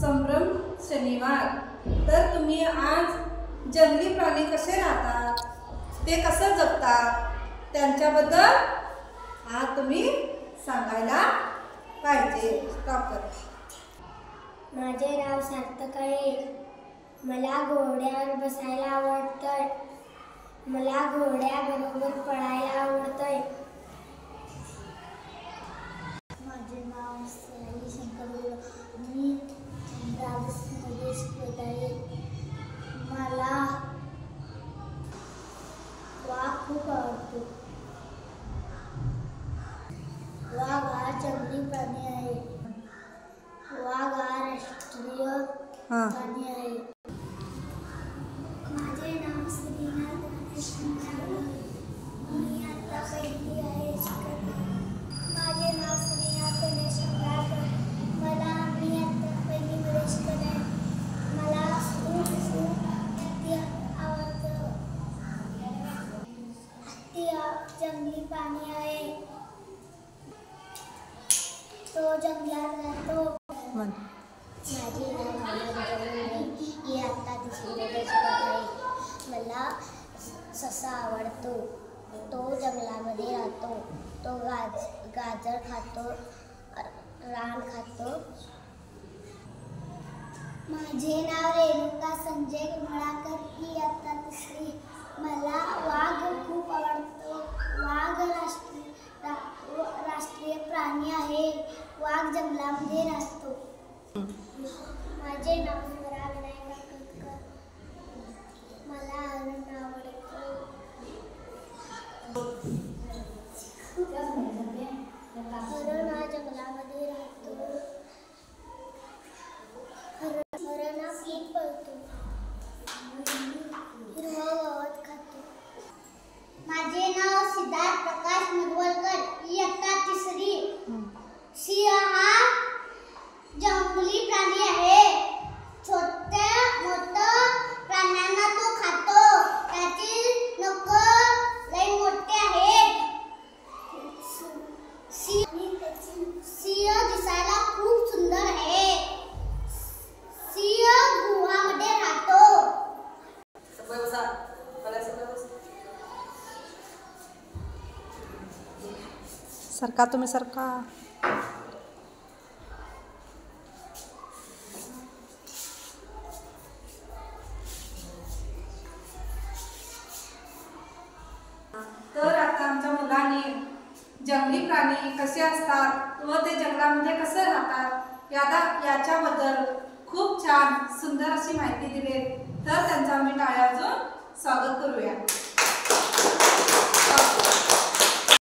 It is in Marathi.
संभ्रम शनिवार। तर तुम्ही आज जंगली प्राणी कसे राहतात, ते कसं जगतात, त्यांच्याबद्दल आज तुम्ही सांगायला पाहिजे। माझे नाव सार्थक आहे। मला घोड्यावर बसायला आवडतंय। मला घोड्याबरोबर पळायला आवडतंय। माझे नाव सयाली शंकर, मी मध्ये शिकत आहे। मला वाघ खूप आवडतो। वाघ हा जंगली प्राणी आहे। वाघ हा राष्ट्रीय प्राणी आहे। माझे नाव श्रीनाथ गणेश शंकर, मी आता पहिली आहे शिकत आहे। माझे नाव श्रीनाथ गणेश शंकर, मी आता पहिलीमध्ये शिकत आहे। मला खूप हत्ती आवडतं। हत्ती हा जंगली प्राणी आहे। तो जंगलात राहतो। माझे नाव मी आता दुसरीमध्ये शिकत आहे। मला ससा आवडतो। तो जंगलामध्ये राहतो। तो गाजर खातो, रान खातो। माझे नाव रेणुका संजय मळाकर, ही आता तिसरी। मला वाघ खूप आवडतो। वाघ राष्ट्रीय प्राणी आहे। वाघ जंगलामध्ये राहतो। माझे नाव स्वरा विनायक कटकर, मला हरण आवडतो। हरण हा जंगलामध्ये राहतो। हरण हा खूप पळतो। हिरवा गवत खातो। माझे नाव सिद्धार्थ प्रकाश मुदवलकर, इयत्ता तिसरी। सिंह हा जंगली प्राणी आहे। छोट्या मोठ्या प्राण्यांना तो खातो। त्याची नखं लई मोठे आहेत। सिंह दिसायला खूप सुंदर आहे। सिंह गुहामध्ये राहतो। सरका तुम्ही सरका। तर आता आमच्या मुलांनी जंगली प्राणी कसे असतात व ते जंगलामध्ये कसे राहतात याच्याबद्दल खूप छान सुंदर अशी माहिती दिली। तर त्यांचा आम्ही टाळ्या वाजवून स्वागत करूया।